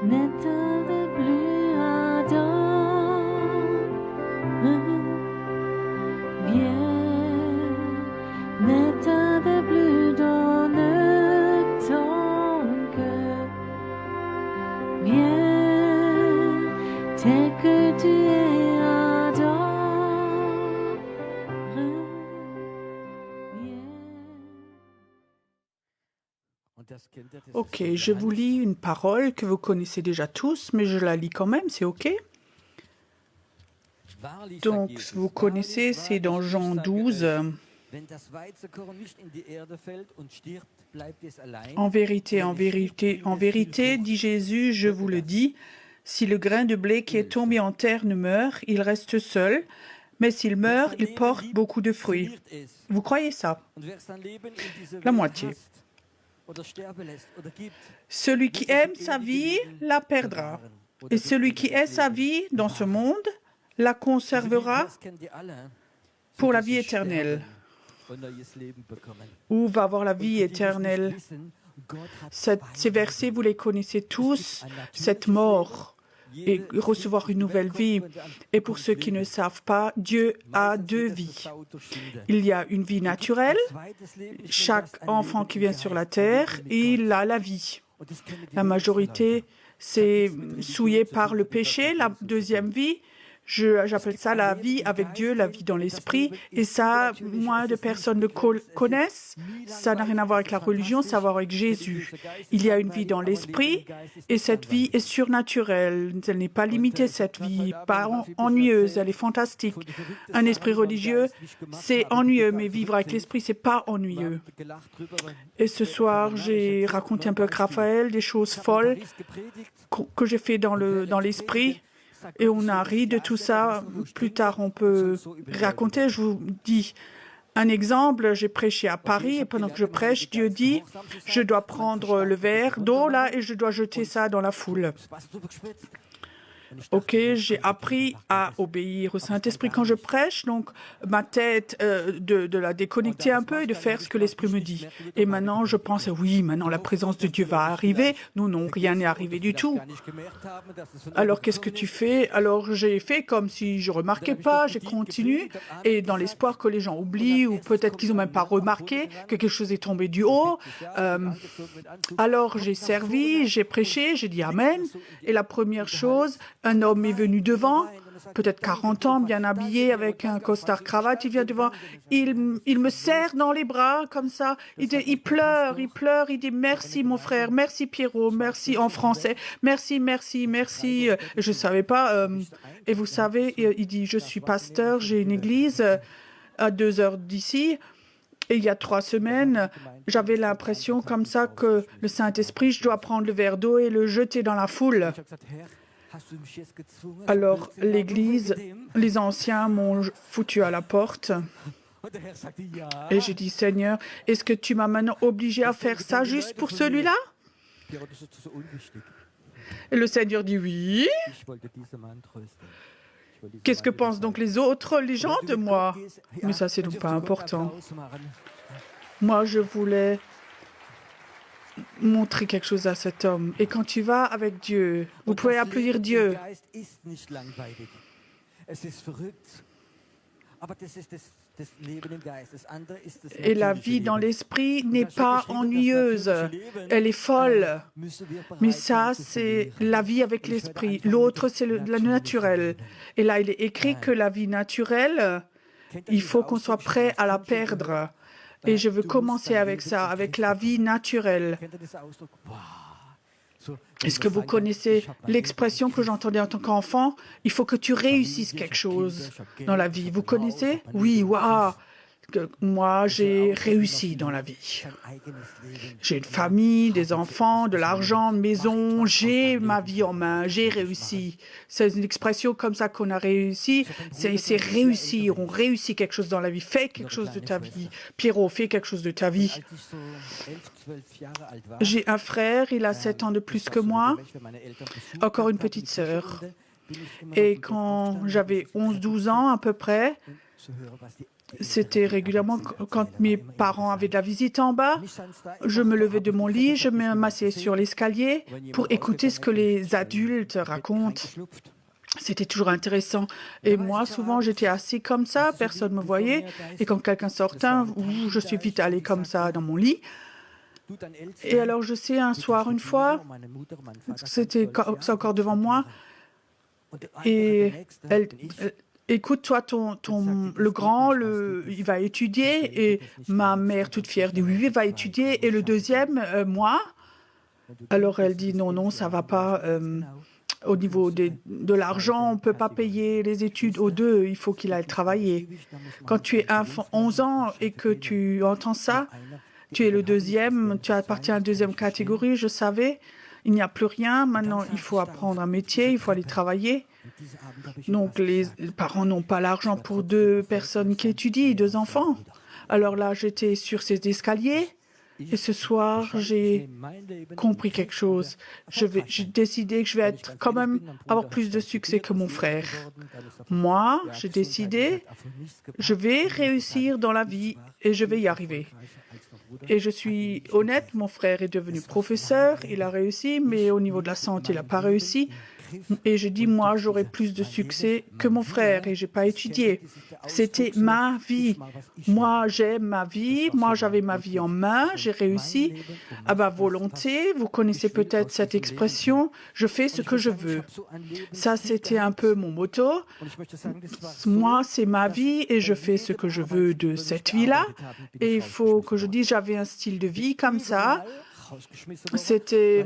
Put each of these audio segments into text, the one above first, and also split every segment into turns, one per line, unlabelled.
N'état de plus ardent, viens, n'état de plus donne ton cœur, viens, tel que tu es ardent, viens.
Ok, je vous lis une parole que vous connaissez déjà tous, mais je la lis quand même, c'est ok? Donc, vous connaissez, c'est dans Jean 12. En vérité, en vérité, en vérité, dit Jésus, je vous le dis, si le grain de blé qui est tombé en terre ne meurt, il reste seul, mais s'il meurt, il porte beaucoup de fruits. Vous croyez ça? La moitié. Celui qui aime sa vie la perdra, et celui qui hait sa vie dans ce monde la conservera pour la vie éternelle. Où va avoir la vie éternelle? Ces versets, vous les connaissez tous, cette mort et recevoir une nouvelle vie. Et pour ceux qui ne savent pas, Dieu a deux vies. Il y a une vie naturelle, chaque enfant qui vient sur la terre, il a la vie. La majorité, c'est souillé par le péché, la deuxième vie. J'appelle ça la vie avec Dieu, la vie dans l'esprit. Et ça, moins de personnes le connaissent. Ça n'a rien à voir avec la religion, ça a à voir avec Jésus. Il y a une vie dans l'esprit et cette vie est surnaturelle. Elle n'est pas limitée, cette vie, pas ennuyeuse, elle est fantastique. Un esprit religieux, c'est ennuyeux, mais vivre avec l'esprit, c'est pas ennuyeux. Et ce soir, j'ai raconté un peu avec Raphaël des choses folles que j'ai fait dans l'esprit. Et on a ri de tout ça. Plus tard, on peut raconter. Je vous dis un exemple. J'ai prêché à Paris et pendant que je prêche, Dieu dit, je dois prendre le verre d'eau là et je dois jeter ça dans la foule. Ok, j'ai appris à obéir au Saint-Esprit quand je prêche, donc ma tête de la déconnecter un peu et de faire ce que l'Esprit me dit. Et maintenant, je pense, oui, maintenant la présence de Dieu va arriver. Non, rien n'est arrivé du tout. Alors, qu'est-ce que tu fais? Alors, j'ai fait comme si je remarquais pas, j'ai continué, et dans l'espoir que les gens oublient, ou peut-être qu'ils n'ont même pas remarqué que quelque chose est tombé du haut. Alors, j'ai servi, j'ai prêché, j'ai dit Amen. Et la première chose, un homme est venu devant, peut-être 40 ans, bien habillé, avec un costard-cravate, il vient devant, il me serre dans les bras, comme ça, il pleure, il dit « Merci mon frère, merci Pierrot, merci en français, merci. » Je ne savais pas, et vous savez, il dit « Je suis pasteur, j'ai une église à 2 heures d'ici. » Et il y a 3 semaines, j'avais l'impression comme ça que le Saint-Esprit, je dois prendre le verre d'eau et le jeter dans la foule. Alors, l'église, les anciens m'ont foutu à la porte. Et j'ai dit, Seigneur, est-ce que tu m'as maintenant obligé à faire ça juste pour celui-là? Et le Seigneur dit, oui. Qu'est-ce que pensent donc les autres, les gens de moi? Mais ça, c'est donc pas important. Moi, je voulais montrer quelque chose à cet homme. Et quand tu vas avec Dieu, vous pouvez applaudir Dieu. Et la vie dans l'esprit n'est pas ennuyeuse, elle est folle. Mais ça, c'est la vie avec l'esprit. L'autre, c'est le naturel. Et là, il est écrit que la vie naturelle, il faut qu'on soit prêt à la perdre. Et je veux commencer avec ça, avec la vie naturelle. Est-ce que vous connaissez l'expression que j'entendais en tant qu'enfant? Il faut que tu réussisses quelque chose dans la vie. Vous connaissez? Oui, waouh! Moi, j'ai réussi dans la vie. J'ai une famille, des enfants, de l'argent, une maison, j'ai ma vie en main, j'ai réussi. C'est une expression comme ça qu'on a réussi, c'est réussir, on réussit quelque chose dans la vie. Fais quelque chose de ta vie. Pierrot, fais quelque chose de ta vie. J'ai un frère, il a 7 ans de plus que moi, encore une petite sœur. Et quand j'avais 11-12 ans à peu près, C'était régulièrement quand mes parents avaient de la visite en bas. Je me levais de mon lit, je m'asseyais sur l'escalier pour écouter ce que les adultes racontent. C'était toujours intéressant. Et moi, souvent, j'étais assis comme ça, personne ne me voyait. Et quand quelqu'un sortait, je suis vite allée comme ça dans mon lit. Et alors, je sais, un soir, une fois, c'est encore devant moi, et elle écoute, toi, le grand, il va étudier, et ma mère, toute fière, dit oui, il va étudier, et le deuxième, moi. Alors, elle dit non, ça va pas. Au niveau de l'argent, on ne peut pas payer les études aux deux, il faut qu'il aille travailler. Quand tu es 11 ans et que tu entends ça, tu es le deuxième, tu appartiens à la deuxième catégorie, je savais, il n'y a plus rien, maintenant il faut apprendre un métier, il faut aller travailler. Donc les parents n'ont pas l'argent pour 2 personnes qui étudient, 2 enfants. Alors là, j'étais sur ces escaliers. Et ce soir, j'ai compris quelque chose. J'ai décidé que je vais quand même avoir plus de succès que mon frère. Moi, j'ai décidé, je vais réussir dans la vie et je vais y arriver. Et je suis honnête, mon frère est devenu professeur, il a réussi, mais au niveau de la santé, il n'a pas réussi. Et je dis, moi, j'aurai plus de succès que mon frère et je n'ai pas étudié. C'était ma vie. Moi, j'aime ma vie. Moi, j'avais ma vie en main. J'ai réussi à ma volonté. Vous connaissez peut-être cette expression, je fais ce que je veux. Ça, c'était un peu mon motto. Moi, c'est ma vie et je fais ce que je veux de cette vie-là. Et il faut que je dise, j'avais un style de vie comme ça. C'était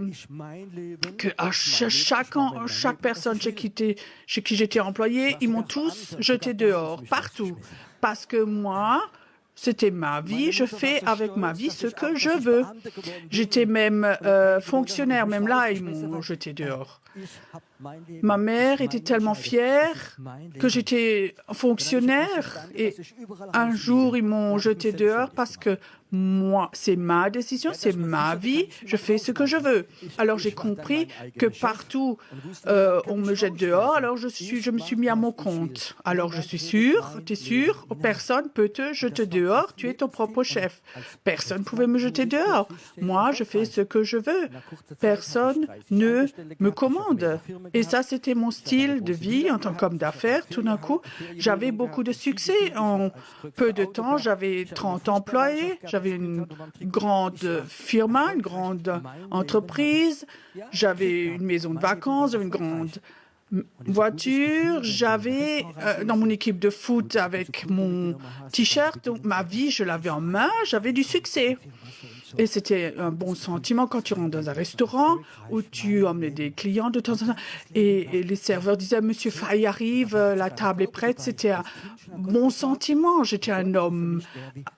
que à chaque personne chez qui j'étais employée, ils m'ont tous jeté dehors, partout. Parce que moi, c'était ma vie, je fais avec ma vie ce que je veux. J'étais même fonctionnaire, même là, ils m'ont jeté dehors. Ma mère était tellement fière que j'étais fonctionnaire et un jour, ils m'ont jeté dehors parce que moi, c'est ma décision, c'est ma vie, je fais ce que je veux. Alors j'ai compris que partout, on me jette dehors, alors je me suis mis à mon compte. Alors je suis sûre, tu es sûr, personne ne peut te jeter dehors, tu es ton propre chef. Personne ne pouvait me jeter dehors. Moi, je fais ce que je veux. Personne ne me commande. Et ça, c'était mon style de vie en tant qu'homme d'affaires. Tout d'un coup, j'avais beaucoup de succès. En peu de temps, j'avais 30 employés, j'avais une grande firma, une grande entreprise, j'avais une maison de vacances, j'avais une grande voiture, j'avais dans mon équipe de foot avec mon t-shirt, donc ma vie, je l'avais en main, j'avais du succès. Et c'était un bon sentiment quand tu rentres dans un restaurant où tu emmenais des clients de temps en temps. Et les serveurs disaient, Monsieur Fay arrive, la table est prête. C'était un bon sentiment. J'étais un homme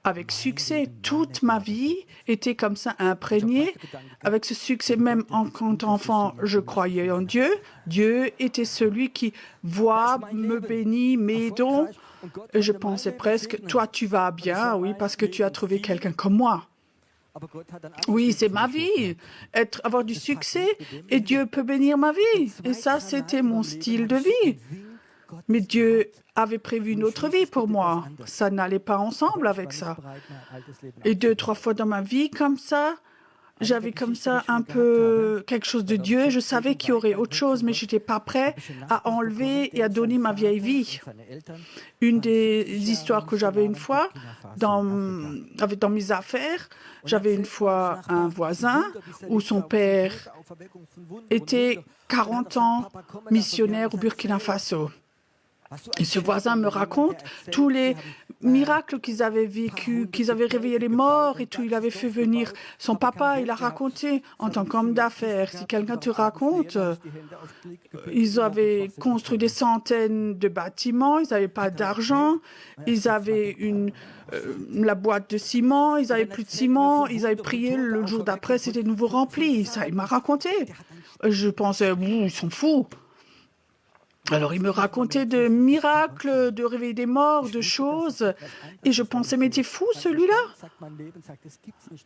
avec succès. Toute ma vie était comme ça imprégnée avec ce succès. Même en tant qu'enfant, je croyais en Dieu. Dieu était celui qui voit, me bénit, mes dons. Et je pensais presque, toi tu vas bien, oui, parce que tu as trouvé quelqu'un comme moi. Oui, c'est ma vie, avoir du succès, et Dieu peut bénir ma vie. Et ça, c'était mon style de vie. Mais Dieu avait prévu une autre vie pour moi. Ça n'allait pas ensemble avec ça. Et 2-3 fois dans ma vie, comme ça, j'avais comme ça un peu quelque chose de Dieu. Je savais qu'il y aurait autre chose, mais je n'étais pas prêt à enlever et à donner ma vieille vie. Une des histoires que j'avais une fois dans mes affaires, j'avais une fois un voisin où son père était 40 ans missionnaire au Burkina Faso. Et ce voisin me raconte tous les miracles qu'ils avaient vécus, qu'ils avaient réveillé les morts et tout. Il avait fait venir son papa, il a raconté en tant qu'homme d'affaires. Si quelqu'un te raconte, ils avaient construit des centaines de bâtiments, ils n'avaient pas d'argent, ils avaient la boîte de ciment, ils n'avaient plus de ciment, ils avaient prié le jour d'après, c'était de nouveau rempli. Ça, il m'a raconté. Je pensais, ils sont fous. Alors, il me racontait de miracles, de réveil des morts, de choses. Et je pensais, mais t'es fou, celui-là.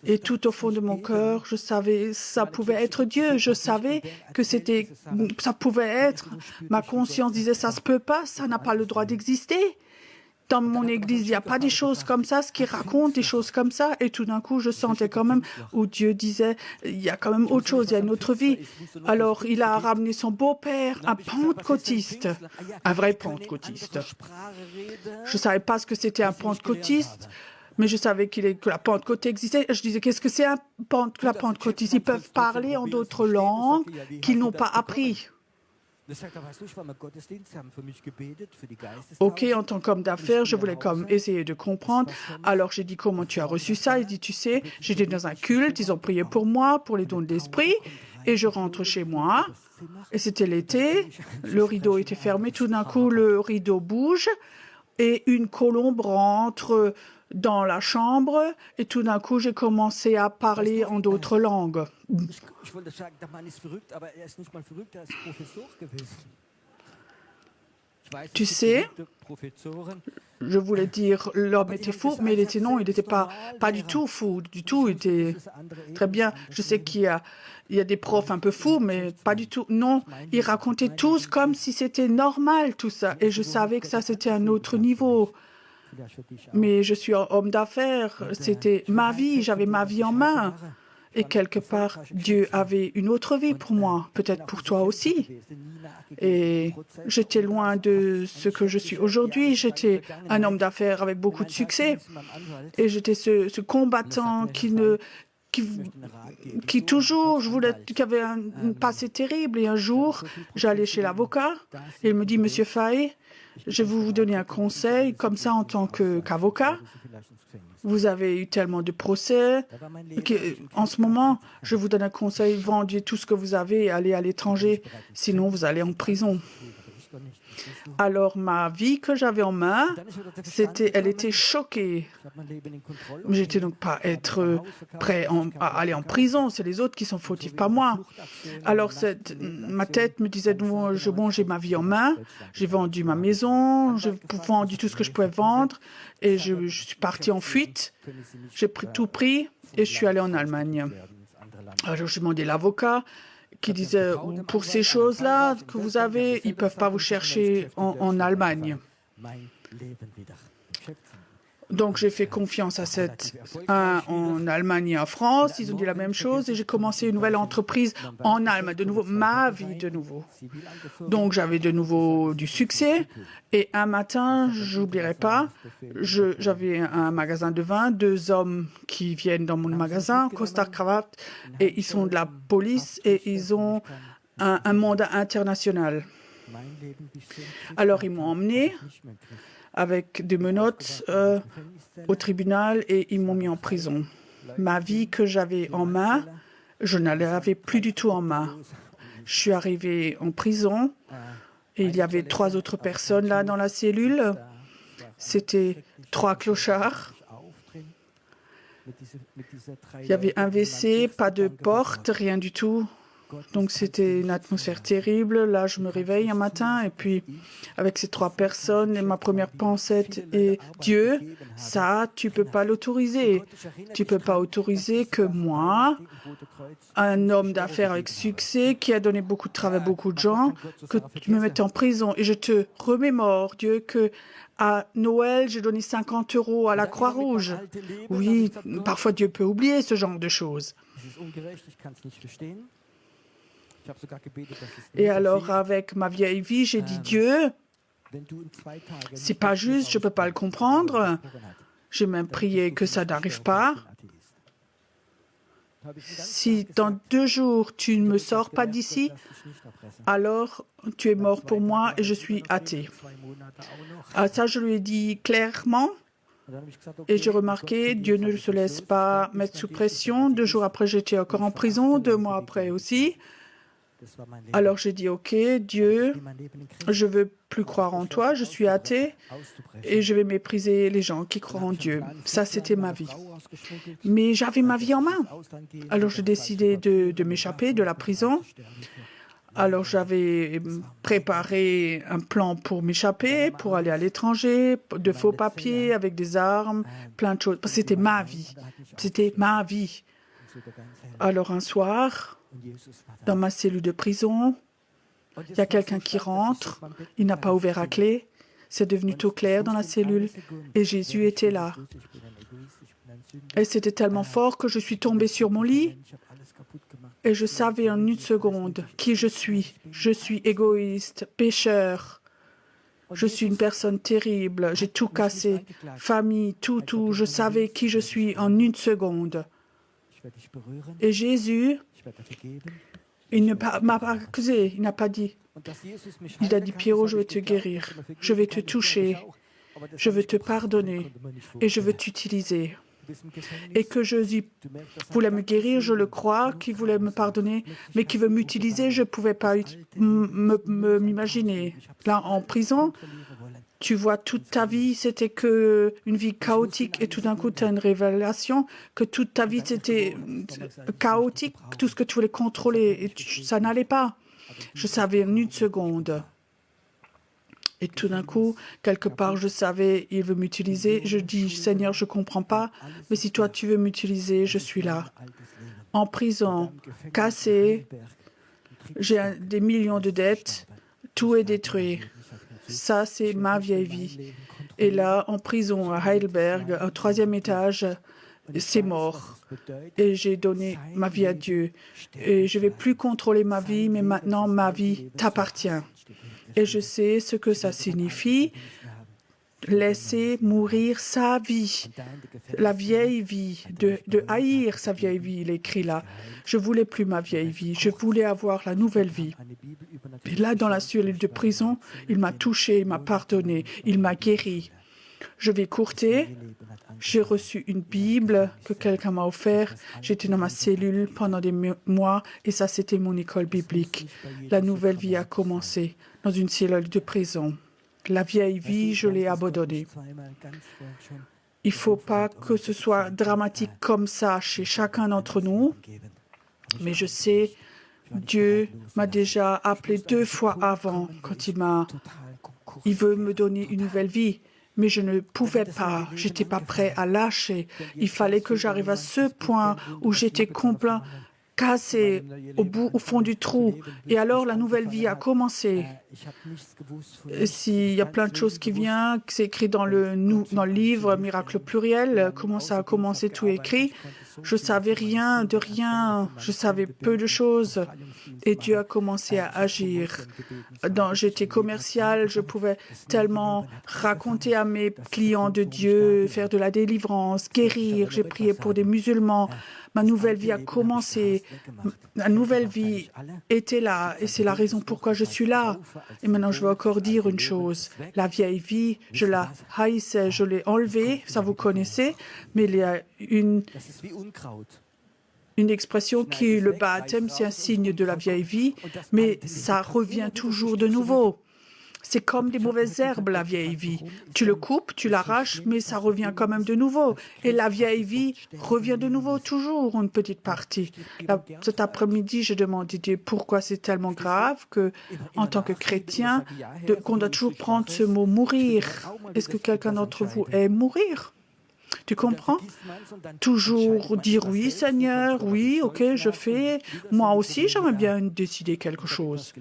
Et tout au fond de mon cœur, je savais, ça pouvait être Dieu. Je savais que ça pouvait être. Ma conscience disait, ça se peut pas, ça n'a pas le droit d'exister. dans mon église, il n'y a pas des choses comme ça, ce qui raconte des choses comme ça. Et tout d'un coup, je sentais quand même où Dieu disait, il y a quand même autre chose, il y a une autre vie. Alors, il a ramené son beau-père, un pentecôtiste, un vrai pentecôtiste. Je ne savais pas ce que c'était un pentecôtiste, mais je savais que la Pentecôte existait. Je disais, qu'est-ce que c'est la Pentecôtiste? Ils peuvent parler en d'autres langues qu'ils n'ont pas appris. Ok, en tant qu'homme d'affaires, je voulais comme essayer de comprendre. Alors j'ai dit, comment tu as reçu ça? Il dit, tu sais, j'étais dans un culte, ils ont prié pour moi, pour les dons de l'esprit, et je rentre chez moi. Et c'était l'été, le rideau était fermé, tout d'un coup le rideau bouge, et une colombe rentre dans la chambre, et tout d'un coup j'ai commencé à parler en d'autres langues. Tu sais, je voulais dire l'homme était fou, mais il n'était pas du tout fou, du tout, il était très bien. Je sais qu'il y a des profs un peu fous, mais pas du tout. Non, ils racontaient tous comme si c'était normal tout ça, et je savais que ça c'était un autre niveau. Mais je suis un homme d'affaires, c'était ma vie, j'avais ma vie en main. Et quelque part, Dieu avait une autre vie pour moi, peut-être pour toi aussi. Et j'étais loin de ce que je suis aujourd'hui. J'étais un homme d'affaires avec beaucoup de succès. Et j'étais ce combattant qui toujours, qui avait un passé terrible. Et un jour, j'allais chez l'avocat et il me dit, Monsieur Fay, je vais vous donner un conseil, comme ça en tant qu'avocat. Vous avez eu tellement de procès. En ce moment, je vous donne un conseil, vendez tout ce que vous avez et allez à l'étranger, sinon vous allez en prison. Alors, ma vie que j'avais en main, elle était choquée. J'étais donc pas prêt à aller en prison. C'est les autres qui sont fautifs, pas moi. Alors, ma tête me disait, j'ai ma vie en main. J'ai vendu ma maison, j'ai vendu tout ce que je pouvais vendre et je suis partie en fuite. J'ai tout pris et je suis allée en Allemagne. Alors, j'ai demandé l'avocat qui disait, pour ces choses-là que vous avez, ils ne peuvent pas vous chercher en Allemagne. Donc, j'ai fait confiance à en Allemagne et en France. Ils ont dit la même chose et j'ai commencé une nouvelle entreprise en Allemagne, de nouveau, ma vie de nouveau. Donc, j'avais de nouveau du succès. Et un matin, je n'oublierai pas, j'avais un magasin de vin, 2 hommes qui viennent dans mon magasin, costard, cravate, et ils sont de la police et ils ont un mandat international. Alors, ils m'ont emmené avec des menottes au tribunal et ils m'ont mis en prison. Ma vie que j'avais en main, je ne l'avais plus du tout en main. Je suis arrivée en prison et il y avait 3 autres personnes là dans la cellule. C'était 3 clochards. Il y avait un WC, pas de porte, rien du tout. Donc c'était une atmosphère terrible. Là, je me réveille un matin et puis avec ces 3 personnes, et ma première pensée est Dieu, ça, tu peux pas l'autoriser. Tu peux pas autoriser que moi, un homme d'affaires avec succès, qui a donné beaucoup de travail à beaucoup de gens, que tu me mettes en prison. Et je te remémore, Dieu, que à Noël, j'ai donné 50 € à la Croix-Rouge. Oui, parfois Dieu peut oublier ce genre de choses. Et alors, avec ma vieille vie, j'ai dit, Dieu, c'est pas juste, je peux pas le comprendre. J'ai même prié que ça n'arrive pas. Si dans 2 jours, tu ne me sors pas d'ici, alors tu es mort pour moi et je suis athée. Ça, je lui ai dit clairement. Et j'ai remarqué, Dieu ne se laisse pas mettre sous pression. 2 jours après, j'étais encore en prison, 2 mois après aussi. Alors j'ai dit, ok, Dieu, je veux plus croire en toi, je suis athée et je vais mépriser les gens qui croient en Dieu. Ça, c'était ma vie. Mais j'avais ma vie en main. Alors j'ai décidé de m'échapper de la prison. Alors j'avais préparé un plan pour m'échapper, pour aller à l'étranger, de faux papiers avec des armes, plein de choses. C'était ma vie. C'était ma vie. Alors un soir, dans ma cellule de prison, il y a quelqu'un qui rentre, il n'a pas ouvert à clé. C'est devenu tout clair dans la cellule et Jésus était là. Et c'était tellement fort que je suis tombée sur mon lit et je savais en une seconde qui je suis. Je suis égoïste, pécheur. Je suis une personne terrible. J'ai tout cassé. Famille, tout. Je savais qui je suis en une seconde. Et Jésus, il ne m'a pas accusé. Il n'a pas dit. Il a dit, Pierrot, je vais te guérir. Je vais te toucher. Je veux te pardonner. Et je veux t'utiliser. Et que Jésus voulait me guérir, je le crois, qu'il voulait me pardonner, mais qu'il veut m'utiliser, je ne pouvais pas m'imaginer. Là, en prison, tu vois, toute ta vie, c'était que une vie chaotique, et tout d'un coup, tu as une révélation que toute ta vie, c'était chaotique, tout ce que tu voulais contrôler, et ça n'allait pas. Je savais en une seconde. Et tout d'un coup, quelque part, je savais, il veut m'utiliser. Je dis, Seigneur, je ne comprends pas, mais si toi, tu veux m'utiliser, je suis là. En prison, cassé, j'ai des millions de dettes, tout est détruit. Ça, c'est ma vieille vie. Et là, en prison, à Heidelberg, au 3e étage, c'est mort. Et j'ai donné ma vie à Dieu. Et je ne vais plus contrôler ma vie, mais maintenant, ma vie t'appartient. Et je sais ce que ça signifie, laisser mourir sa vie, la vieille vie, de haïr sa vieille vie, il écrit là. Je ne voulais plus ma vieille vie, je voulais avoir la nouvelle vie. Et là, dans la cellule de prison, il m'a touché, il m'a pardonné, il m'a guéri. Je vais courter. J'ai reçu une Bible que quelqu'un m'a offerte. J'étais dans ma cellule pendant des mois et ça, c'était mon école biblique. La nouvelle vie a commencé dans une cellule de prison. La vieille vie, je l'ai abandonnée. Il ne faut pas que ce soit dramatique comme ça chez chacun d'entre nous. Mais je sais, Dieu m'a déjà appelé 2 fois avant quand il veut me donner une nouvelle vie. Mais je ne pouvais pas, je n'étais pas prêt à lâcher. Il fallait que j'arrive à ce point où j'étais complètement cassé au fond du trou. Et alors la nouvelle vie a commencé. S'il y a plein de choses qui viennent, c'est écrit dans le livre Miracle pluriel, comment ça a commencé, tout écrit. Je savais rien de rien, je savais peu de choses. Et Dieu a commencé à agir. J'étais commercial, je pouvais tellement raconter à mes clients de Dieu, faire de la délivrance, guérir. J'ai prié pour des musulmans. Ma nouvelle vie a commencé. Ma nouvelle vie était là. Et c'est la raison pourquoi je suis là. Et maintenant, je veux encore dire une chose. La vieille vie, je la haïssais, je l'ai enlevée. Ça, vous connaissez. Mais il y a une expression qui est le baptême, c'est un signe de la vieille vie. Mais ça revient toujours de nouveau. C'est comme des mauvaises herbes, la vieille vie. Tu le coupes, tu l'arraches, mais ça revient quand même de nouveau. Et la vieille vie revient de nouveau, toujours une petite partie. Là, cet après-midi, j'ai demandé à Dieu pourquoi c'est tellement grave que, en tant que chrétien, qu'on doit toujours prendre ce mot « mourir ». Est-ce que quelqu'un d'entre vous aime mourir ? Tu comprends? Toujours dire oui, Seigneur, oui, ok, je fais. Moi aussi, j'aimerais bien décider quelque chose.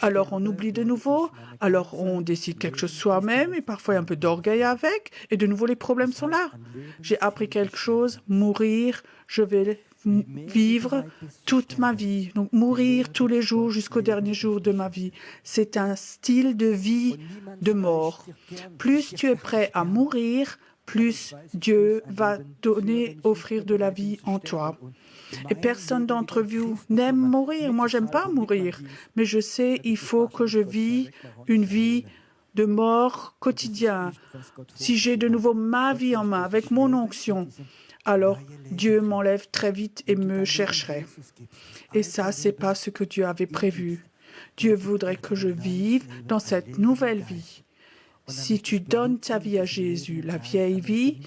Alors on oublie de nouveau, alors on décide quelque chose soi-même et parfois il y a un peu d'orgueil avec et de nouveau les problèmes sont là. J'ai appris quelque chose, mourir, je vais vivre toute ma vie. Donc mourir tous les jours jusqu'au dernier jour de ma vie. C'est un style de vie de mort. Plus tu es prêt à mourir, plus Dieu va offrir de la vie en toi. Et personne d'entre vous n'aime mourir. Moi, j'aime pas mourir. Mais je sais, il faut que je vis une vie de mort quotidienne. Si j'ai de nouveau ma vie en main, avec mon onction, alors Dieu m'enlève très vite et me chercherait. Et ça, c'est pas ce que Dieu avait prévu. Dieu voudrait que je vive dans cette nouvelle vie. Si tu donnes ta vie à Jésus, la vieille vie,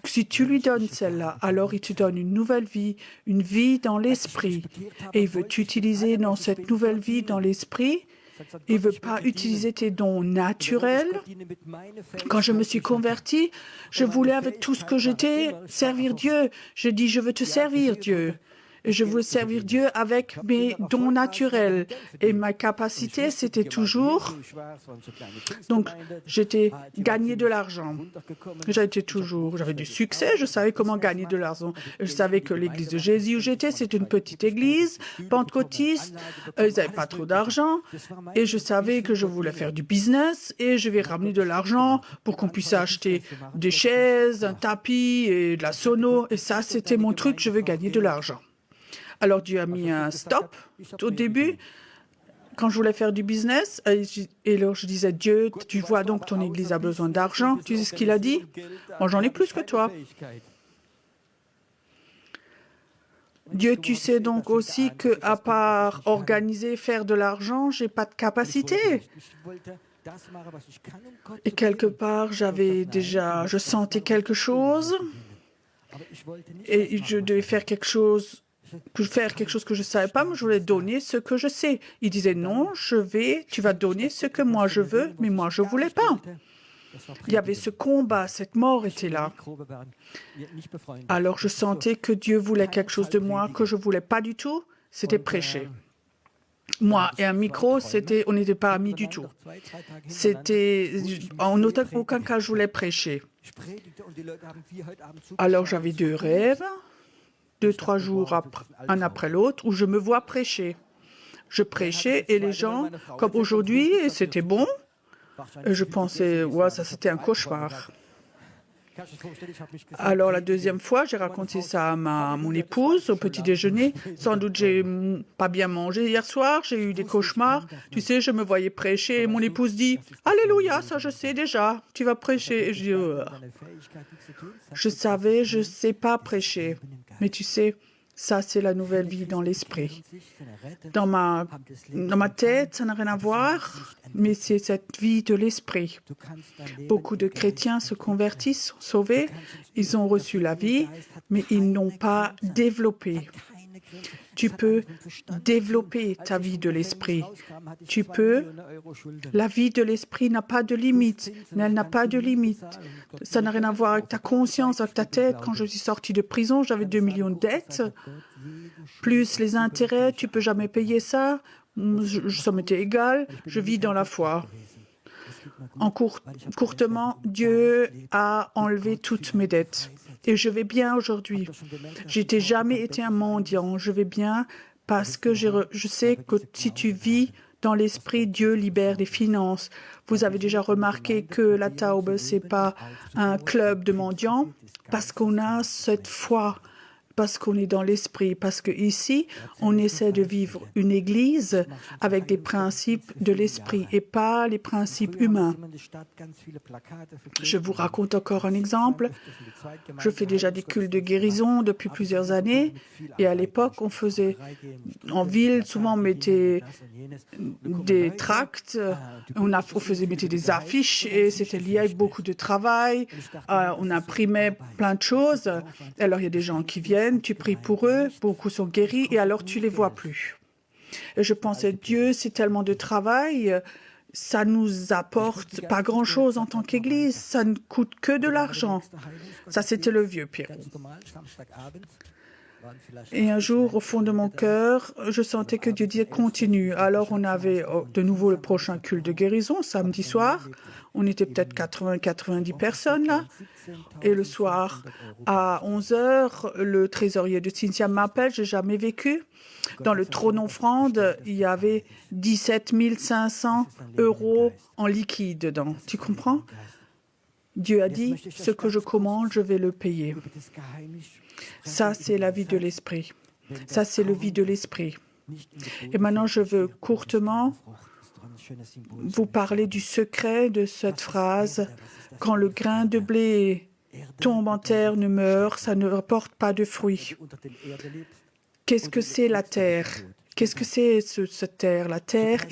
si tu lui donnes celle-là, alors il te donne une nouvelle vie, une vie dans l'esprit. Et il veut t'utiliser dans cette nouvelle vie dans l'esprit. Il ne veut pas utiliser tes dons naturels. Quand je me suis convertie, je voulais avec tout ce que j'étais servir Dieu. Je dis, je veux te servir, Dieu. Je voulais servir Dieu avec mes dons naturels. Et ma capacité, c'était toujours... Donc, j'étais gagner de l'argent. J'avais du succès, je savais comment gagner de l'argent. Je savais que l'église de Jésus où j'étais, c'est une petite église pentecôtiste. Ils n'avaient pas trop d'argent. Et je savais que je voulais faire du business et je vais ramener de l'argent pour qu'on puisse acheter des chaises, un tapis et de la sono. Et ça, c'était mon truc, je veux gagner de l'argent. Alors Dieu a mis un stop au début. Quand je voulais faire du business, et alors je disais, Dieu, tu vois donc ton église a besoin d'argent. Tu sais ce qu'il a dit? Moi, j'en ai plus que toi. Dieu, tu sais donc aussi que, à part organiser, faire de l'argent, j'ai pas de capacité. Et quelque part, je sentais quelque chose, et je devais faire quelque chose que je ne savais pas, mais je voulais donner ce que je sais. Il disait non, tu vas donner ce que moi je veux, mais moi je ne voulais pas. Il y avait ce combat, cette mort était là. Alors je sentais que Dieu voulait quelque chose de moi que je ne voulais pas du tout, c'était prêcher. Moi et un micro, on n'était pas amis du tout. En aucun cas je voulais prêcher. Alors j'avais 2 rêves. 2-3 jours un après l'autre, où je me vois prêcher. Je prêchais et les gens, comme aujourd'hui, c'était bon. Et je pensais, ouais, ça c'était un cauchemar. Alors la deuxième fois, j'ai raconté ça à mon épouse au petit déjeuner. Sans doute, j'ai pas bien mangé hier soir, j'ai eu des cauchemars. Tu sais, je me voyais prêcher et mon épouse dit, Alléluia, ça je sais déjà, tu vas prêcher. Et je dis, je sais pas prêcher. Mais tu sais, ça c'est la nouvelle vie dans l'esprit. Dans ma tête, ça n'a rien à voir, mais c'est cette vie de l'esprit. Beaucoup de chrétiens se convertissent, sont sauvés, ils ont reçu la vie, mais ils n'ont pas développé. Tu peux développer ta vie de l'esprit. La vie de l'esprit n'a pas de limite. Elle n'a pas de limite. Ça n'a rien à voir avec ta conscience, avec ta tête. Quand je suis sortie de prison, j'avais 2 millions de dettes. Plus les intérêts, tu peux jamais payer ça. Ça m'était égal. Je vis dans la foi. Courtement, Dieu a enlevé toutes mes dettes. Et je vais bien aujourd'hui. Je n'ai jamais été un mendiant. Je vais bien parce que je sais que si tu vis dans l'esprit, Dieu libère les finances. Vous avez déjà remarqué que la Taube, ce n'est pas un club de mendiants parce qu'on a cette foi. Parce qu'on est dans l'esprit, parce qu'ici, on essaie de vivre une église avec des principes de l'esprit et pas les principes humains. Je vous raconte encore un exemple. Je fais déjà des cultes de guérison depuis plusieurs années et à l'époque, on faisait en ville, souvent on mettait des tracts, on mettait des affiches et c'était lié avec beaucoup de travail. On imprimait plein de choses. Alors il y a des gens qui viennent. Tu pries pour eux, beaucoup sont guéris et alors tu les vois plus. Et je pensais, Dieu, c'est tellement de travail, ça nous apporte pas grand-chose en tant qu'Église, ça ne coûte que de l'argent. Ça, c'était le vieux Pierrot. Et un jour, au fond de mon cœur, je sentais que Dieu disait continue. Alors on avait de nouveau le prochain culte de guérison, samedi soir. On était peut-être 80-90 personnes là. Et le soir, à 11h, le trésorier de Cynthia m'appelle, je n'ai jamais vécu. Dans le trône offrande, il y avait 17 500 € en liquide dedans. Tu comprends? Dieu a dit, ce que je commande, je vais le payer. Ça, c'est la vie de l'esprit. Ça, c'est le vie de l'esprit. Et maintenant, je veux courtement vous parler du secret de cette phrase. Quand le grain de blé tombe en terre, ne meurt, ça ne rapporte pas de fruits. Qu'est-ce que c'est la terre? Qu'est-ce que c'est cette terre? La terre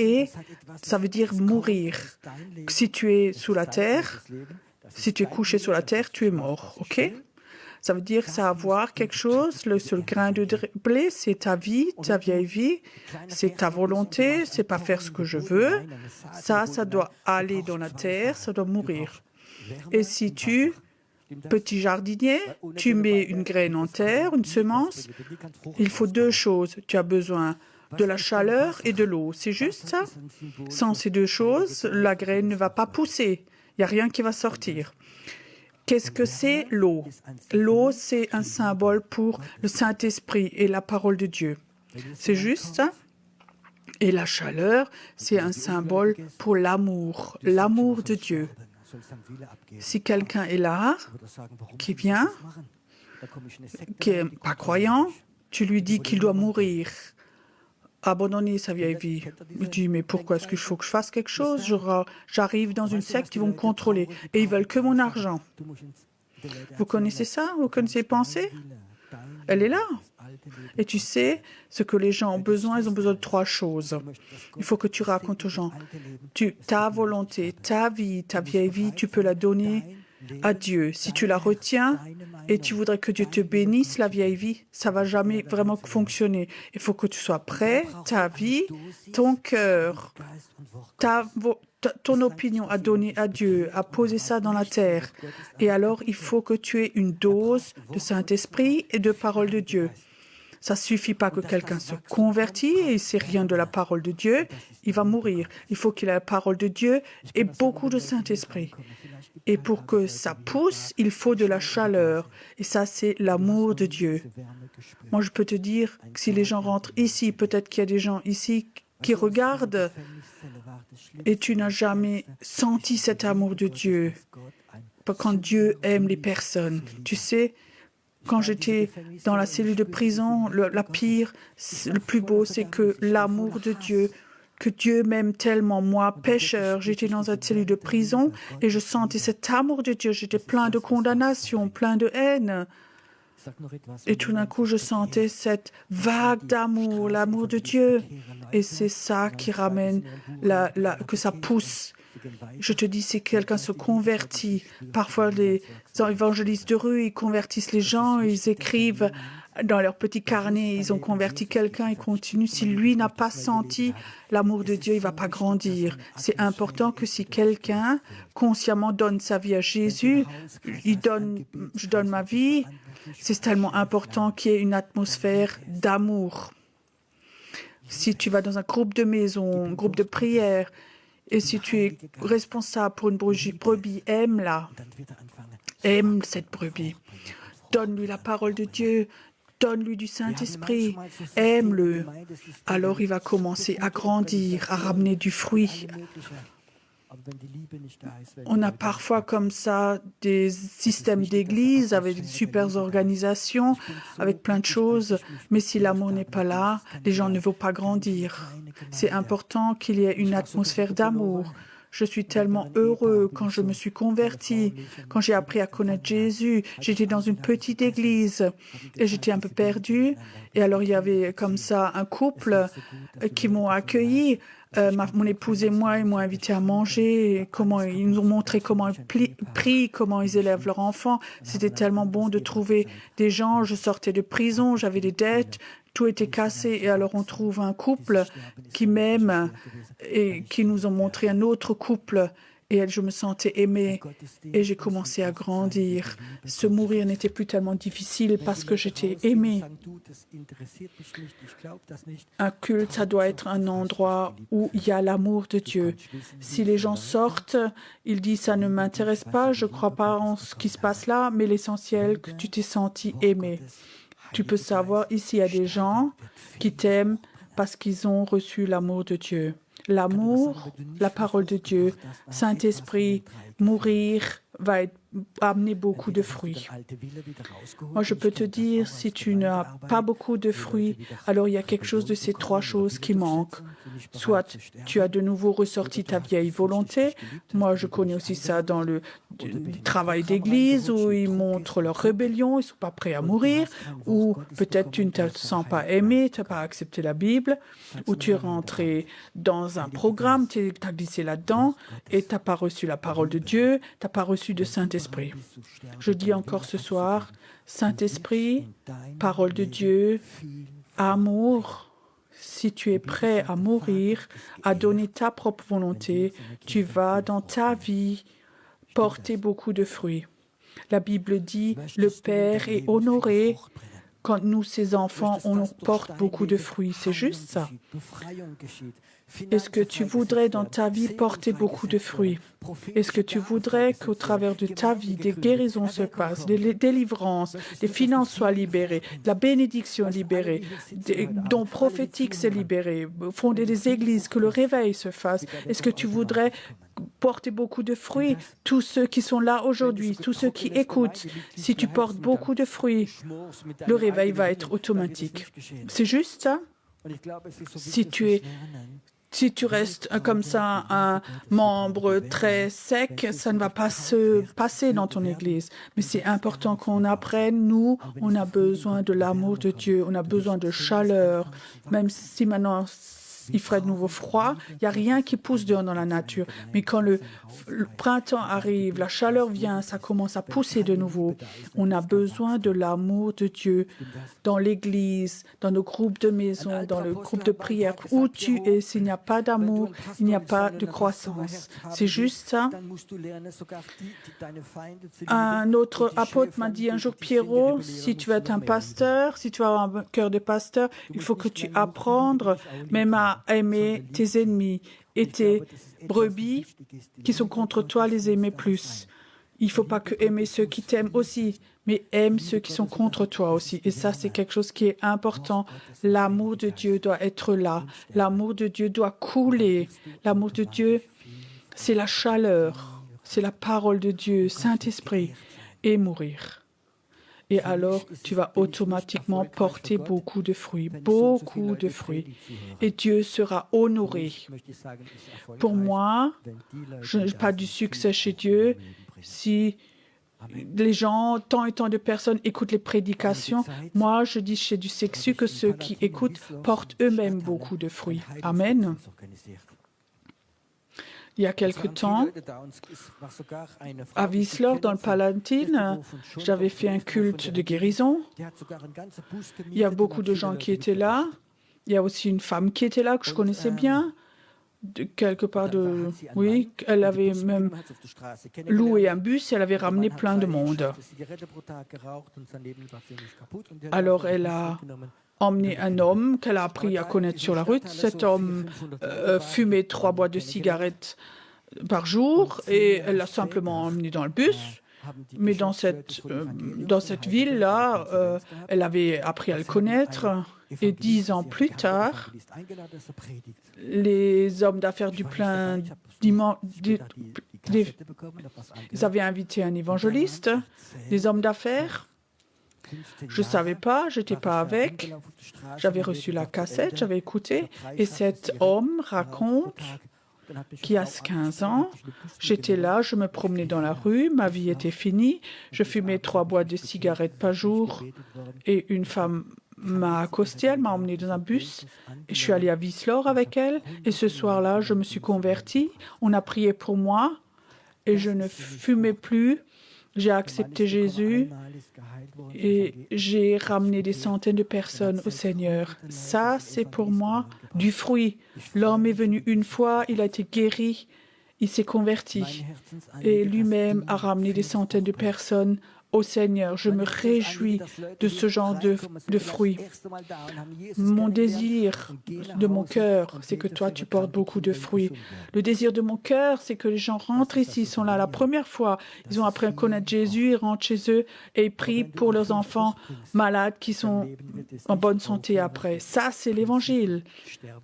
ça veut dire mourir. Si tu es sous la terre, si tu es couché sur la terre, tu es mort, ok? Ça veut dire ça a à voir quelque chose. Le seul grain de blé, c'est ta vie, ta vieille vie, c'est ta volonté, c'est pas faire ce que je veux. Ça doit aller dans la terre, ça doit mourir. Et si tu petit jardinier, tu mets une graine en terre, une semence. Il faut deux choses. Tu as besoin de la chaleur et de l'eau. C'est juste ça? Sans ces deux choses, la graine ne va pas pousser. Il n'y a rien qui va sortir. Qu'est-ce que c'est l'eau? L'eau, c'est un symbole pour le Saint-Esprit et la parole de Dieu. C'est juste ça? Et la chaleur, c'est un symbole pour l'amour de Dieu. Si quelqu'un est là, qui vient, qui n'est pas croyant, tu lui dis qu'il doit mourir, abandonner sa vieille vie. Il dit, mais pourquoi est-ce qu'il faut que je fasse quelque chose? J'arrive dans une secte, ils vont me contrôler et ils veulent que mon argent. Vous connaissez ça? Vous connaissez les pensées? Elle est là. Et tu sais, ce que les gens ont besoin, ils ont besoin de trois choses. Il faut que tu racontes aux gens. Ta volonté, ta vie, ta vieille vie, tu peux la donner à Dieu. Si tu la retiens et tu voudrais que Dieu te bénisse, la vieille vie, ça ne va jamais vraiment fonctionner. Il faut que tu sois prêt, ta vie, ton cœur, ton opinion à donner à Dieu, à poser ça dans la terre. Et alors, il faut que tu aies une dose de Saint-Esprit et de parole de Dieu. Ça ne suffit pas que quelqu'un se convertit et il ne sait rien de la parole de Dieu, il va mourir. Il faut qu'il ait la parole de Dieu et beaucoup de Saint-Esprit. Et pour que ça pousse, il faut de la chaleur. Et ça, c'est l'amour de Dieu. Moi, je peux te dire que si les gens rentrent ici, peut-être qu'il y a des gens ici qui regardent et tu n'as jamais senti cet amour de Dieu. Quand Dieu aime les personnes, tu sais, quand j'étais dans la cellule de prison, le plus beau, c'est que l'amour de Dieu, que Dieu m'aime tellement. Moi, pécheur, j'étais dans cette cellule de prison et je sentais cet amour de Dieu. J'étais plein de condamnation, plein de haine. Et tout d'un coup, je sentais cette vague d'amour, l'amour de Dieu. Et c'est ça qui ramène, que ça pousse. Je te dis, si quelqu'un se convertit, parfois les évangélistes de rue, ils convertissent les gens, ils écrivent dans leur petit carnet, ils ont converti quelqu'un, ils continuent. Si lui n'a pas senti l'amour de Dieu, il ne va pas grandir. C'est important que si quelqu'un consciemment donne sa vie à Jésus, je donne ma vie, c'est tellement important qu'il y ait une atmosphère d'amour. Si tu vas dans un groupe de maison, un groupe de prière, et si tu es responsable pour une brebis, aime-la. Aime cette brebis. Donne-lui la parole de Dieu. Donne-lui du Saint-Esprit. Aime-le. Alors il va commencer à grandir, à ramener du fruit. On a parfois comme ça des systèmes d'église avec des super organisations, avec plein de choses, mais si l'amour n'est pas là, les gens ne vont pas grandir. C'est important qu'il y ait une atmosphère d'amour. Je suis tellement heureux quand je me suis converti, quand j'ai appris à connaître Jésus. J'étais dans une petite église et j'étais un peu perdue. Et alors il y avait comme ça un couple qui m'ont accueilli. Mon épouse et moi, ils m'ont invité à manger, ils nous ont montré comment ils prient, comment ils élèvent leurs enfants. C'était tellement bon de trouver des gens. Je sortais de prison, j'avais des dettes, tout était cassé. Et alors on trouve un couple qui m'aime et qui nous ont montré un autre couple. Et je me sentais aimée et j'ai commencé à grandir. Se mourir n'était plus tellement difficile parce que j'étais aimée. Un culte, ça doit être un endroit où il y a l'amour de Dieu. Si les gens sortent, ils disent « ça ne m'intéresse pas, je ne crois pas en ce qui se passe là », mais l'essentiel, que tu t'es senti aimé. Tu peux savoir, ici, il y a des gens qui t'aiment parce qu'ils ont reçu l'amour de Dieu. L'amour, la parole de Dieu, Saint-Esprit, mourir va amener beaucoup de fruits. Moi, je peux te dire, si tu n'as pas beaucoup de fruits, alors il y a quelque chose de ces trois choses qui manque. Soit tu as de nouveau ressorti ta vieille volonté. Moi, je connais aussi ça dans le travail d'église où ils montrent leur rébellion, ils ne sont pas prêts à mourir. Ou peut-être tu ne te sens pas aimé, tu n'as pas accepté la Bible. Ou tu es rentré dans un programme, tu as glissé là-dedans et tu n'as pas reçu la parole de Dieu, tu n'as pas reçu de Saint-Esprit. Je dis encore ce soir, Saint-Esprit, parole de Dieu, amour. Si tu es prêt à mourir, à donner ta propre volonté, tu vas dans ta vie porter beaucoup de fruits. La Bible dit, le Père est honoré quand nous, ses enfants, on porte beaucoup de fruits. C'est juste ça. Est-ce que tu voudrais dans ta vie porter beaucoup de fruits? Est-ce que tu voudrais qu'au travers de ta vie, des guérisons se passent, des délivrances, des finances soient libérées, la bénédiction libérée, des dons prophétiques se libérés, fonder des églises, que le réveil se fasse? Est-ce que tu voudrais porter beaucoup de fruits? Tous ceux qui sont là aujourd'hui, tous ceux qui écoutent, si tu portes beaucoup de fruits, le réveil va être automatique. C'est juste ça? Si tu restes comme ça un membre très sec, ça ne va pas se passer dans ton église. Mais c'est important qu'on apprenne. Nous, on a besoin de l'amour de Dieu, on a besoin de chaleur. Même si maintenant il ferait de nouveau froid, il n'y a rien qui pousse dehors dans la nature. Mais quand le printemps arrive, la chaleur vient, ça commence à pousser de nouveau. On a besoin de l'amour de Dieu dans l'église, dans nos groupes de maison, dans le groupe de prière. Où tu es, s'il n'y a pas d'amour, il n'y a pas de croissance. C'est juste ça. Un autre apôtre m'a dit un jour, Pierrot, si tu veux être un pasteur, si tu as un cœur de pasteur, il faut que tu apprennes même à aimer tes ennemis et tes brebis qui sont contre toi, les aimer plus. Il ne faut pas que aimer ceux qui t'aiment aussi, mais aime ceux qui sont contre toi aussi. Et ça, c'est quelque chose qui est important. L'amour de Dieu doit être là. L'amour de Dieu doit couler. L'amour de Dieu, c'est la chaleur, c'est la parole de Dieu, Saint-Esprit, et mourir. Et alors, tu vas automatiquement porter beaucoup de fruits, beaucoup de fruits. Et Dieu sera honoré. Pour moi, je n'ai pas du succès chez Dieu si les gens, tant et tant de personnes écoutent les prédications. Moi, je dis chez du sexu que ceux qui écoutent portent eux-mêmes beaucoup de fruits. Amen. Il y a quelque temps, à Wiesler, dans le Palatine, j'avais fait un culte de guérison. Il y a beaucoup de gens qui étaient là. Il y a aussi une femme qui était là, que je connaissais bien. Quelque part de... Oui, elle avait même loué un bus et elle avait ramené plein de monde. Alors, elle a emmené un homme qu'elle a appris à connaître sur la route. Cet homme fumait 3 boîtes de cigarettes par jour et elle l'a simplement emmené dans le bus. Mais dans cette ville-là, elle avait appris à le connaître. Et 10 ans plus tard, les hommes d'affaires du plein dimanche, ils avaient invité un évangéliste, des hommes d'affaires. Je ne savais pas, je n'étais pas avec. J'avais reçu la cassette, j'avais écouté. Et cet homme raconte qui a 15 ans, j'étais là, je me promenais dans la rue, ma vie était finie, je fumais 3 boîtes de cigarettes par jour et une femme m'a accosté, elle m'a emmené dans un bus et je suis allée à Wiesloch avec elle et ce soir-là, je me suis convertie, on a prié pour moi et je ne fumais plus, j'ai accepté Jésus et j'ai ramené des centaines de personnes au Seigneur. Ça, c'est pour moi du fruit. L'homme est venu une fois, il a été guéri, il s'est converti et lui-même a ramené des centaines de personnes au Seigneur. Je me réjouis de ce genre de fruits. Mon désir de mon cœur, c'est que toi, tu portes beaucoup de fruits. Le désir de mon cœur, c'est que les gens rentrent ici, sont là la première fois. Ils ont appris à connaître Jésus, ils rentrent chez eux et ils prient pour leurs enfants malades qui sont en bonne santé après. Ça, c'est l'Évangile,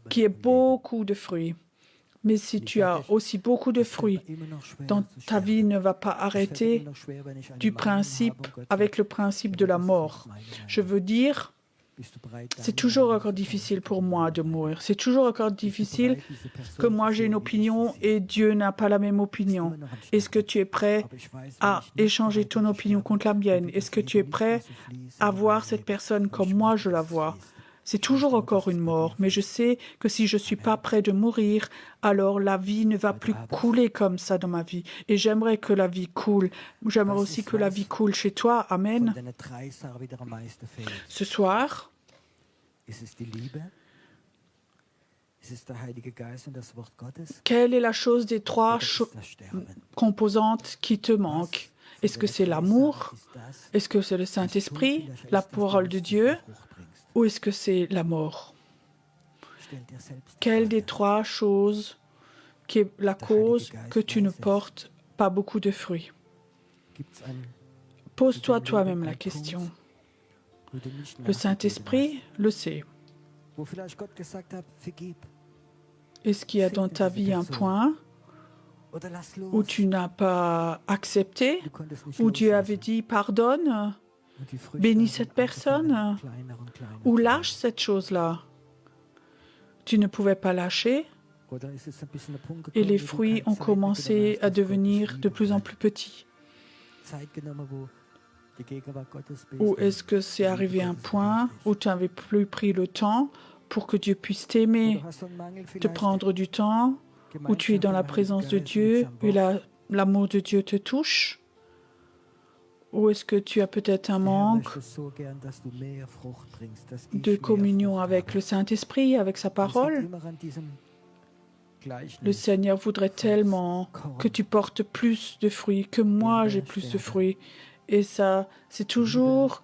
qui est beaucoup de fruits. Mais si tu as aussi beaucoup de fruits, ta vie ne va pas arrêter avec le principe de la mort. Je veux dire, c'est toujours encore difficile pour moi de mourir. C'est toujours encore difficile que moi j'ai une opinion et Dieu n'a pas la même opinion. Est-ce que tu es prêt à échanger ton opinion contre la mienne? Est-ce que tu es prêt à voir cette personne comme moi je la vois? C'est toujours encore une mort, mais je sais que si je ne suis pas prêt de mourir, alors la vie ne va plus couler comme ça dans ma vie. Et j'aimerais que la vie coule. J'aimerais aussi que la vie coule chez toi. Amen. Ce soir, quelle est la chose des 3 composantes qui te manquent? Est-ce que c'est l'amour? Est-ce que c'est le Saint-Esprit, la parole de Dieu? Ou est-ce que c'est la mort? Quelle des trois choses qui est la cause que tu ne portes pas beaucoup de fruits? Pose-toi toi-même la question. Le Saint-Esprit le sait. Est-ce qu'il y a dans ta vie un point où tu n'as pas accepté, où Dieu avait dit pardonne, bénis cette personne, ou lâche cette chose-là? Tu ne pouvais pas lâcher et les fruits ont commencé à devenir de plus en plus petits. Ou est-ce que c'est arrivé à un point où tu n'avais plus pris le temps pour que Dieu puisse t'aimer, te prendre du temps, où tu es dans la présence de Dieu et l'amour de Dieu te touche? Ou est-ce que tu as peut-être un manque de communion avec le Saint-Esprit, avec sa parole? Le Seigneur voudrait tellement que tu portes plus de fruits, que moi j'ai plus de fruits. Et ça, c'est toujours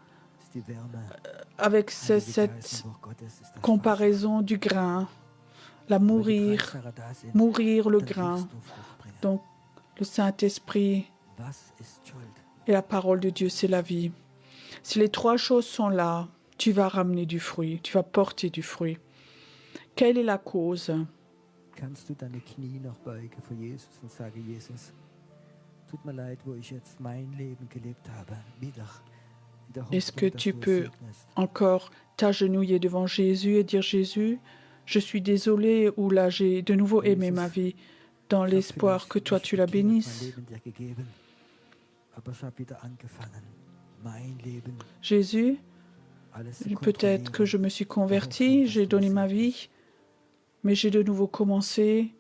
avec cette comparaison du grain, mourir le grain. Donc, le Saint-Esprit et la parole de Dieu, c'est la vie. Si les trois choses sont là, tu vas ramener du fruit, tu vas porter du fruit. Quelle est la cause?
Kannst du deine Knie noch beugen vor Jesus und sagen, Jesus, tut mir leid, wo ich jetzt mein Leben gelebt habe, wieder.
Est-ce que tu peux encore t'agenouiller devant Jésus et dire, Jésus, je suis désolé, ou là j'ai de nouveau aimé ma vie dans l'espoir que toi tu la bénisses. Jésus, peut-être que je me suis converti, j'ai donné ma vie, mais j'ai de nouveau commencé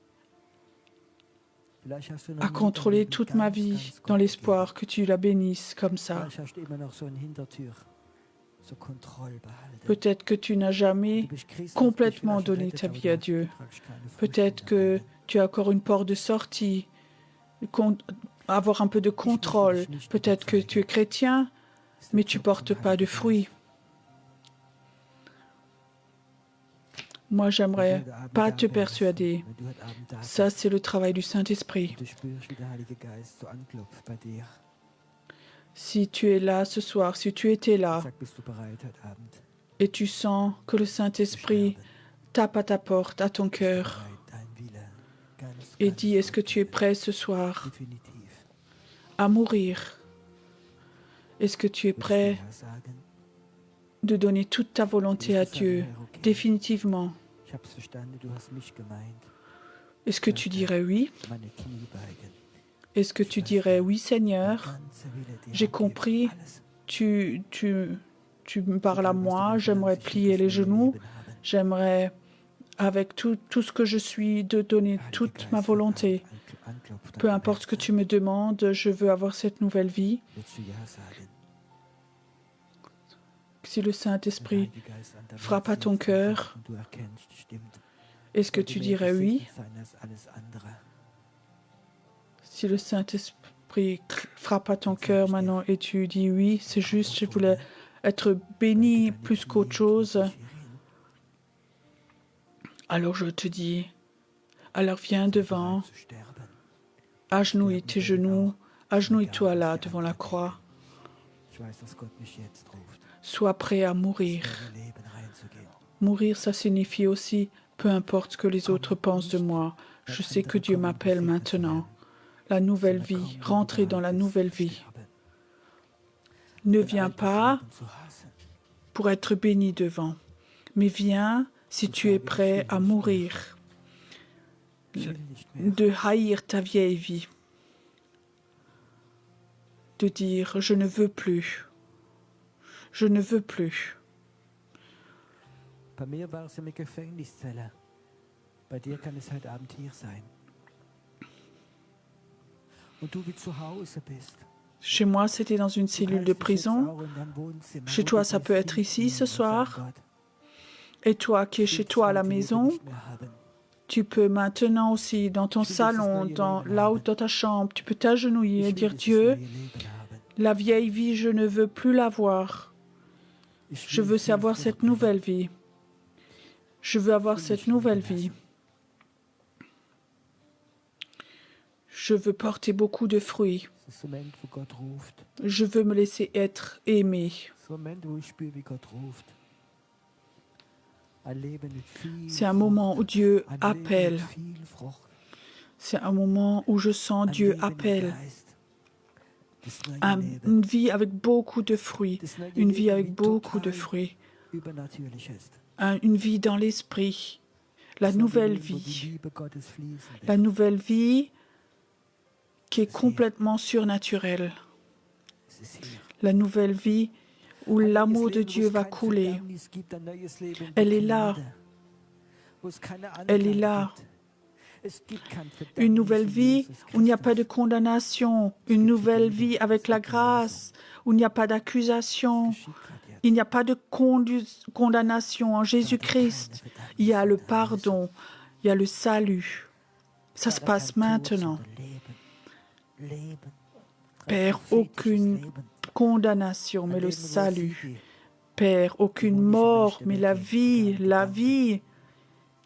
à contrôler toute ma vie dans l'espoir que tu la bénisses comme ça. Peut-être que tu n'as jamais complètement donné ta vie à Dieu. Peut-être que tu as encore une porte de sortie, avoir un peu de contrôle. Peut-être que tu es chrétien, mais tu ne portes pas de fruits. Moi, j'aimerais pas te persuader. Ça, c'est le travail du Saint-Esprit. Si tu es là ce soir, si tu étais là, et tu sens que le Saint-Esprit tape à ta porte, à ton cœur, et dit, est-ce que tu es prêt ce soir à mourir? Est-ce que tu es prêt de donner toute ta volonté à Dieu, définitivement? Est-ce que tu dirais oui? Est-ce que tu dirais oui, Seigneur? J'ai compris, tu me parles à moi, j'aimerais plier les genoux, j'aimerais, avec tout ce que je suis, de donner toute ma volonté. Peu importe ce que tu me demandes, je veux avoir cette nouvelle vie. Si le Saint-Esprit frappe à ton cœur, est-ce que tu dirais oui? Si le Saint-Esprit frappe à ton cœur maintenant et tu dis oui, c'est juste, je voulais être béni plus qu'autre chose, alors je te dis, alors viens devant, agenouille tes genoux, agenouille-toi là devant la croix. Sois prêt à mourir. Mourir, ça signifie aussi, peu importe ce que les autres pensent de moi, je sais que Dieu m'appelle maintenant. La nouvelle vie, rentrer dans la nouvelle vie. Ne viens pas pour être béni devant, mais viens si tu es prêt à mourir, de haïr ta vieille vie, de dire je ne veux plus. Je ne veux plus.
Bei mir war es eine Gefängniszelle. Bei dir kann es heute Abend hier sein. Und du wie zu Hause bist.
Chez moi, c'était dans une cellule de prison. Chez toi, ça peut être ici ce soir. Et toi qui es chez toi à la maison, tu peux maintenant aussi dans ton salon, dans ta chambre, tu peux t'agenouiller et dire Dieu, La vieille vie, je ne veux plus la voir. Je veux savoir cette nouvelle vie. Je veux avoir cette nouvelle vie. Je veux porter beaucoup de fruits.
Das ist der Moment, wo Gott ruft.
Je veux me laisser être aimé.
Das ist der Moment, wo ich spüre, wie Gott ruft. Ein Leben mit viel
C'est un moment où Dieu
Frucht. Ein Leben
appelle.
mit viel Frucht.
C'est un moment où je sens
Ein
Dieu
Leben im
appelle.
Geist. Das neue Leben.
Une vie avec beaucoup de fruits.
Das neue
Une vie
Leben,
avec
wie
beaucoup de
total
fruits.
übernatürlich ist.
Une vie dans l'esprit. La
Das neue
nouvelle
Leben, wo die
vie.
Liebe Gottes fließen
La
wird.
nouvelle vie qui est complètement surnaturelle.
Es ist hier.
La nouvelle vie où
Ein neues
l'amour de
Leben, wo
Dieu
es
va
kein
couler.
Verdammnis gibt, ein neues Leben
Elle
der
est là.
Gnade, wo es keine
Elle est
Anklage
là.
gibt. Es gibt kein Verdammnis
Une nouvelle
in
vie
Jesus
où il n'y a pas de
Christus.
condamnation. Une nouvelle vie avec la grâce où il n'y a pas d'accusation.
Geschieht grad jetzt.
Il n'y a pas de condamnation en Jésus-Christ. Il y a le pardon. Il y a le salut. Ça se passe maintenant.
Leben. Leben.
Père,
Prophetisches
aucune
Leben.
condamnation,
Ein
mais le
Leben, wo es
salut.
Siege
Père, aucune mort, mais la vie,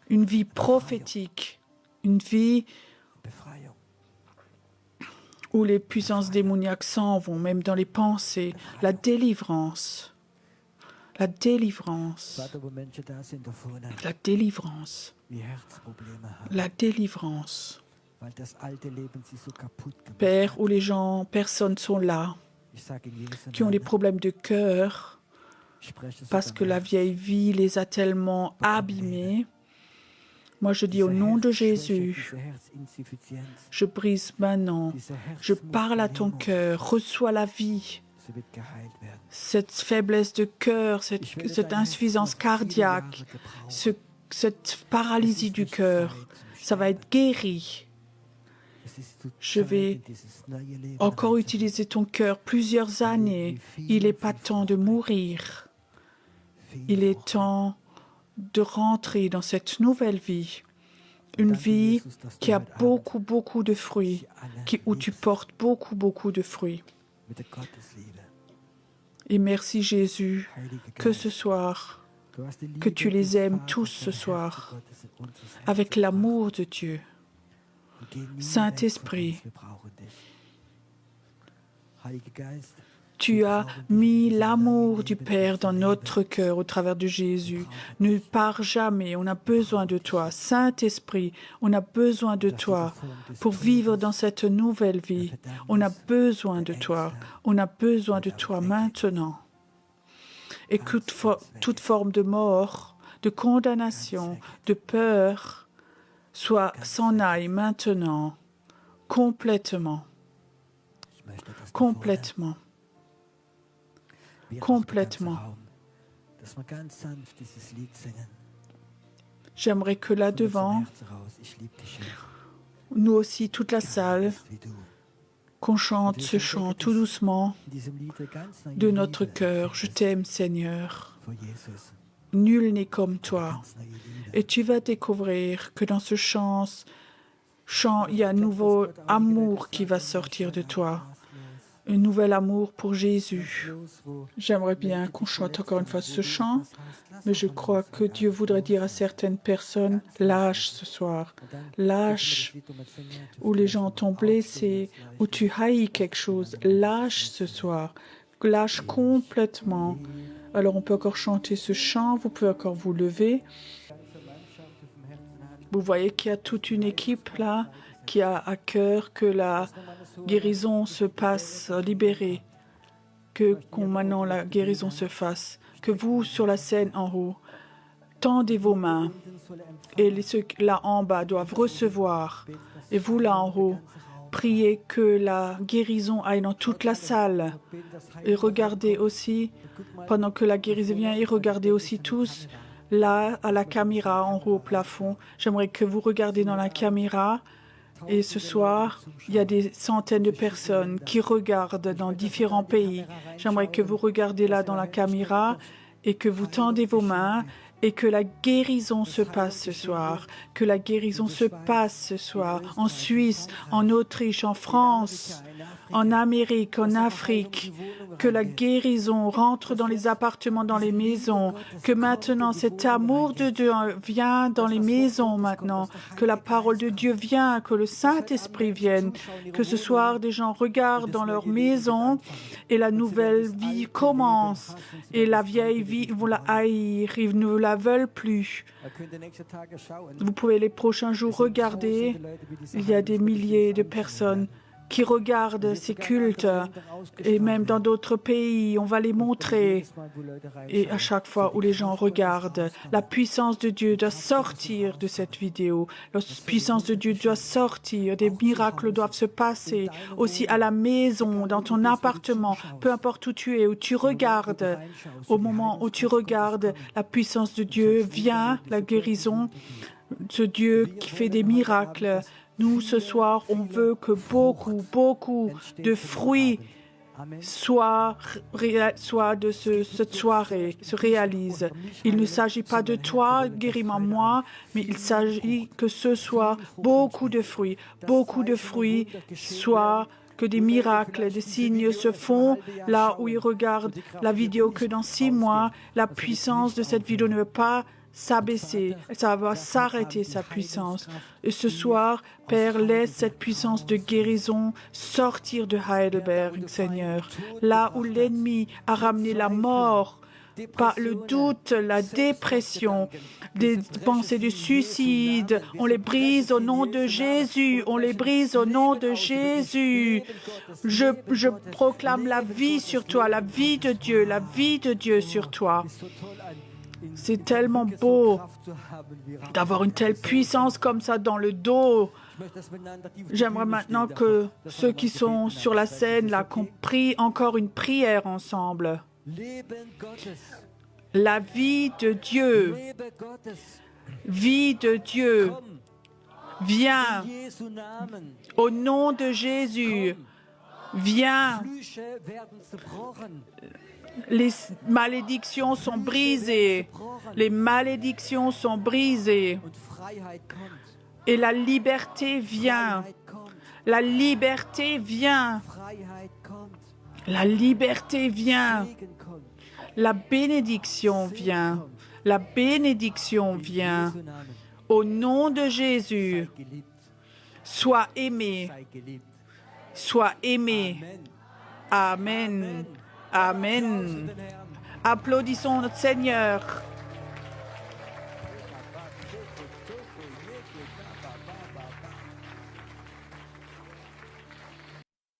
une vie prophétique, une vie
und Befreiung.
où les puissances démoniaques s'en vont, même dans les pensées, la délivrance, la délivrance,
Vater, wo Menschen da sind da vorne,
la délivrance,
die Herzprobleme haben,
la délivrance.
weil das alte Leben sie so kaputt gemacht
Père,
hat.
où les gens, personnes sont là,
Ich sage in Jesu
qui ont des
Namen,
problèmes de cœur,
ich spreche es
parce
über
que la
mein
vieille vie les a tellement abîmés. Moi, je dis au
Diese
nom de
Herzschwäche,
Jésus,
diese Herzinsuffizienz,
je brise maintenant.
diese
Je parle à ton
Herzmuskellähmung,
cœur, reçois la vie.
sie wird geheilt werden.
Cette faiblesse de cœur, cette
Ich werde
cette
dein Herz
insuffisance
noch viele
cardiaque,
Jahre gebrauchen.
cette paralysie du cœur, ça va être guéri.
Es ist zur
Je
Zeit,
vais
in dieses neue Leben
Encore
reinzugehen.
utiliser ton cœur plusieurs années. Il n'est pas temps de mourir.
Viel
Il est
Frucht.
temps de rentrer dans cette nouvelle vie. Une vie qui a beaucoup, beaucoup de fruits, où tu portes beaucoup, beaucoup de fruits.
Mit der Gottesliebe.
Et merci Jésus
Heiliger
que
Geist,
ce soir,
du hast die Liebe
que tu
des
les aimes
Vaters
tous
vom
ce
Herzen
soir,
Gottes in unser Herz
avec
gebracht.
l'amour de Dieu.
Und geh nie
Saint-Esprit,
weg von uns, wir brauchen dich. Heiliger Geist,
Tu as mis l'amour du Père dans notre cœur au travers de Jésus. Ne pars jamais, on a besoin de toi. Saint-Esprit, on a besoin de toi pour vivre dans cette nouvelle vie. On a besoin de toi. On a besoin de toi maintenant. Et que toute forme de mort, de condamnation, de peur, s'en aille maintenant, complètement,
ich möchte, dass du
complètement.
wir auch
complètement.
der ganze Raum, dass wir ganz sanft dieses Lied singen.
J'aimerais que là
Von unserem
devant,
Herzen raus, ich lieb dich, Herr.
nous aussi, toute la salle,
Geist wie du.
qu'on chante ce chant tout doucement
In diesem Lied eine ganz neue
de notre
Liebe
cœur. Je
empfindest
t'aime, Seigneur.
vor Jesus.
Nul n'est comme toi.
Ganz neue Liebe.
Et tu vas découvrir que dans ce chant, il y a un nouveau amour qui va sortir de toi. Un nouvel amour pour Jésus. J'aimerais bien qu'on chante encore une fois ce chant, mais je crois que Dieu voudrait dire à certaines personnes, lâche ce soir, lâche, où les gens t'ont blessé, où tu haïs quelque chose, lâche ce soir, lâche complètement. Alors on peut encore chanter ce chant, vous pouvez encore vous lever. Vous voyez qu'il y a toute une équipe là qui a à cœur que la guérison se passe libérée, que maintenant la guérison se fasse, que vous sur la scène en haut, tendez vos mains et ceux là en bas doivent recevoir. Et vous là en haut, priez que la guérison aille dans toute la salle. Et regardez aussi, pendant que la guérison vient, et regardez aussi tous là à la caméra en haut au plafond. J'aimerais que vous regardiez dans la caméra. Et ce soir, il y a des centaines de personnes qui regardent dans différents pays. J'aimerais que vous regardez là dans la caméra et que vous tendez vos mains et que la guérison se passe ce soir. Que la guérison se passe ce soir en Suisse, en Autriche, en France, en Amérique, en Afrique, que la guérison rentre dans les appartements, dans les maisons, que maintenant cet amour de Dieu vient dans les maisons maintenant, que la parole de Dieu vient, que le Saint-Esprit vienne, que ce soir des gens regardent dans leur maison et la nouvelle vie commence et la vieille vie, vous la haïr, ils ne la veulent plus. Vous pouvez les prochains jours regarder, il y a des milliers de personnes qui regardent ces cultes et même dans d'autres pays, on va les montrer. Et à chaque fois où les gens regardent, la puissance de Dieu doit sortir de cette vidéo. La puissance de Dieu doit sortir. Des miracles doivent se passer aussi à la maison, dans ton appartement, peu importe où tu es, où tu regardes. Au moment où tu regardes, la puissance de Dieu vient, la guérison, ce Dieu qui fait des miracles. Nous, ce soir, on veut que beaucoup de fruits soient de cette soirée, se réalisent. Il ne s'agit pas de toi, guéris-moi moi, mais il s'agit que ce soit beaucoup de fruits, soit que des miracles, des signes se font là où ils regardent la vidéo, que dans 6 mois, la puissance de cette vidéo ne va pas s'abaisser, ça va s'arrêter sa puissance. Et ce soir, Père, laisse cette puissance de guérison sortir de Heidelberg, Seigneur. Là où l'ennemi a ramené la mort, par le doute, la dépression, des pensées de suicide, on les brise au nom de Jésus, on les brise au nom de Jésus. Je proclame la vie sur toi, la vie de Dieu sur toi. C'est tellement beau d'avoir une telle puissance comme ça dans le dos. J'aimerais maintenant que ceux qui sont sur la scène, là, qu'on prie encore une prière ensemble. La vie de Dieu, viens au nom de Jésus, viens. Les malédictions sont brisées. Les malédictions sont brisées. Et la liberté vient. La liberté vient. La liberté vient. La bénédiction vient. La bénédiction vient. Au nom de Jésus, sois aimé. Sois aimé. Amen. Amen. Applaudissons notre Seigneur.